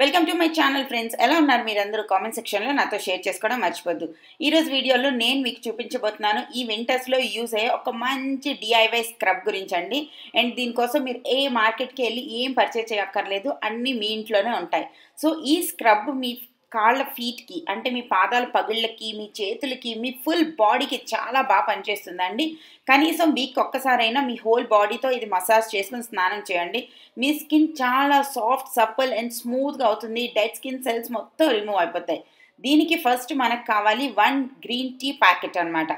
Welcome to my channel friends. ఎలా ఉన్నారు మీరందరూ? కామెంట్ సెక్షన్లో నాతో షేర్ చేసుకోవడం మర్చిపోద్దు. ఈరోజు వీడియోలో నేను మీకు చూపించబోతున్నాను ఈ వింటర్స్లో యూజ్ అయ్యే ఒక మంచి డిఐవై స్క్రబ్ గురించి అండి. అండ్ దీనికోసం మీరు ఏ మార్కెట్కి వెళ్ళి ఏం పర్చేజ్ చేయక్కర్లేదు, అన్నీ మీ ఇంట్లోనే ఉంటాయి. సో ఈ స్క్రబ్ మీ కాళ్ళ ఫీట్కి అంటే మీ పాదాల పగుళ్ళకి, మీ చేతులకి, మీ ఫుల్ బాడీకి చాలా బాగా పనిచేస్తుందండి. కనీసం వీక్ ఒక్కసారైనా మీ హోల్ బాడీతో ఇది మసాజ్ చేసుకుని స్నానం చేయండి. మీ స్కిన్ చాలా సాఫ్ట్, సప్పల్ అండ్ స్మూత్గా అవుతుంది. డెడ్ స్కిన్ సెల్స్ మొత్తం రిమూవ్ అయిపోతాయి. దీనికి ఫస్ట్ మనకు కావాలి 1 గ్రీన్ టీ ప్యాకెట్ అనమాట.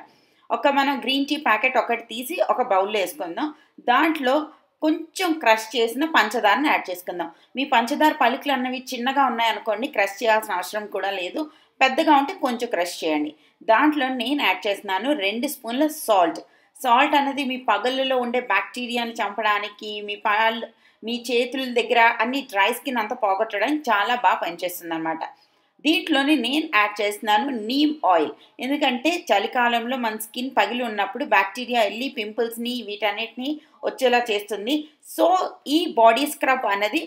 మనం గ్రీన్ టీ ప్యాకెట్ ఒకటి తీసి ఒక బౌల్లో వేసుకుందాం. దాంట్లో కొంచెం క్రష్ చేసిన పంచదారని యాడ్ చేసుకుందాం. మీ పంచదార పలుకులు అన్నవి చిన్నగా ఉన్నాయనుకోండి, క్రష్ చేయాల్సిన అవసరం కూడా లేదు. పెద్దగా ఉంటే కొంచెం క్రష్ చేయండి. దాంట్లో నేను యాడ్ చేస్తున్నాను 2 స్పూన్ల సాల్ట్ అనేది మీ పగళ్ళలో ఉండే బ్యాక్టీరియాని చంపడానికి, మీ చేతుల దగ్గర అన్ని డ్రై స్కిన్ అంతా పోగొట్టడానికి చాలా బాగా పనిచేస్తుంది అనమాట. దీంట్లోనే నేను యాడ్ చేస్తున్నాను నీమ్ ఆయిల్. ఎందుకంటే చలికాలంలో మన స్కిన్ పగిలి ఉన్నప్పుడు బ్యాక్టీరియా వెళ్ళి పింపుల్స్ని వీటన్నిటిని వచ్చేలా చేస్తుంది. సో ఈ బాడీ స్క్రబ్ అనేది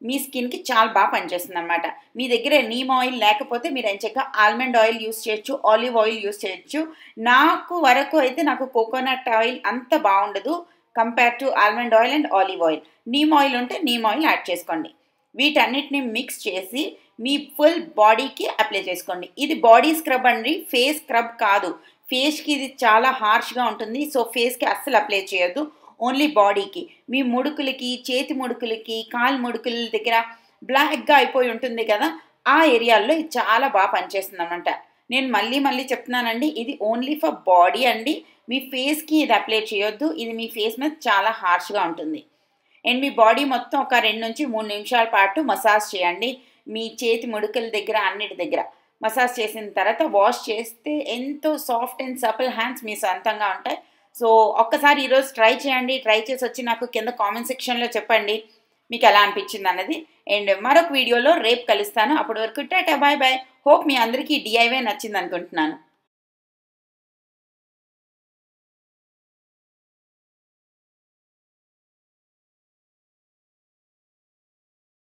మీ స్కిన్కి చాలా బాగా పనిచేస్తుంది అనమాట. మీ దగ్గర నీమ్ ఆయిల్ లేకపోతే మీరు ఎంచక్కా ఆల్మండ్ ఆయిల్ యూస్ చేయొచ్చు, ఆలివ్ ఆయిల్ యూస్ చేయొచ్చు. నాకు కోకోనట్ ఆయిల్ అంత బాగుండదు compare to almond oil and olive oil. Neem oil ఉంటే నీమ్ ఆయిల్ యాడ్ చేసుకోండి. వీటన్నిటిని మిక్స్ చేసి మీ ఫుల్ బాడీకి అప్లై చేసుకోండి. ఇది బాడీ స్క్రబ్ అండి, ఫేస్ స్క్రబ్ కాదు. ఫేస్కి ఇది చాలా హార్ష్గా ఉంటుంది. సో ఫేస్కి అస్సలు అప్లై చేయొద్దు, ఓన్లీ బాడీకి. మీ ముడుకులకి, చేతి ముడుకులకి, కాలు ముడుకుల దగ్గర బ్లాక్గా అయిపోయి ఉంటుంది కదా, ఆ ఏరియాల్లో ఇది చాలా బాగా పనిచేస్తుంది అనమాట. నేను మళ్ళీ చెప్తున్నానండి, ఇది ఓన్లీ ఫర్ బాడీ అండి. మీ ఫేస్కి ఇది అప్లై చేయొద్దు. ఇది మీ ఫేస్ మీద చాలా హార్ష్గా ఉంటుంది. అండ్ మీ బాడీ మొత్తం ఒక 2 నుంచి 3 నిమిషాల పాటు మసాజ్ చేయండి. మీ చేతి ముడుకల దగ్గర అన్నిటి దగ్గర మసాజ్ చేసిన తర్వాత వాష్ చేస్తే ఎంతో సాఫ్ట్ అండ్ సపల్ హ్యాండ్స్ మీ సొంతంగా ఉంటాయి. సో ఒక్కసారి ఈరోజు ట్రై చేయండి. ట్రై చేసి వచ్చి నాకు కింద కామెంట్ సెక్షన్లో చెప్పండి మీకు ఎలా అనిపించింది అన్నది. అండ్ మరొక వీడియోలో రేపు కలుస్తాను. అప్పటి వరకు టాటా, బాయ్ బాయ్. హోప్ మీ అందరికీ డిఐవై నచ్చింది అనుకుంటున్నాను.